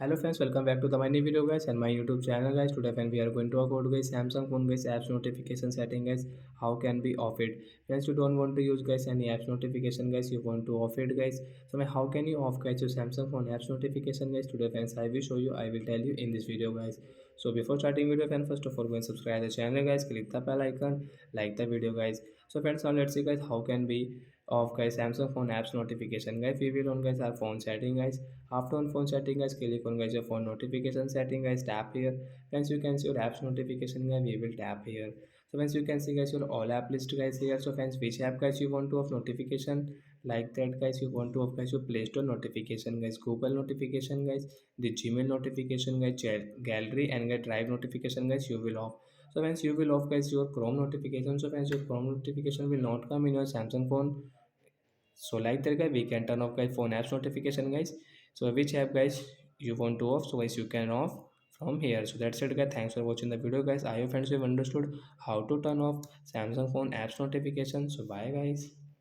Hello friends, welcome back to my new video guys and my YouTube channel guys. Today friend we are going to talk about guys Samsung phone guys apps notification setting guys. How can we off it? Friends, you don't want to use guys any apps notification guys, you want to off it guys. How can you off guys your Samsung phone apps notification guys? Today friends I will show you, I will tell you in this video guys. So before starting video friends, first of all go and subscribe the channel guys, click the bell icon, like the video guys. So friends, now let's see guys how can we off guys Samsung phone apps notification guys. We will on guys our phone setting guys. After on phone setting guys, click on guys your phone notification setting guys, tap here. Once you can see your apps notification guys, we will tap here. So once you can see guys your all app list guys here. So friends, which app guys you want to off notification, like that guys you want to off guys your Play Store notification guys, Google notification guys, the Gmail notification guys, gallery and get drive notification guys you will off. So once you will off guys your Chrome notification. So friends, your Chrome notification will not come in your Samsung phone. So like that guys, we can turn off guys phone apps notification guys. So which app guys you want to off, so guys you can off from here. So that's it guys, thanks for watching the video guys. I hope friends you have understood how to turn off Samsung phone apps notification. So bye guys.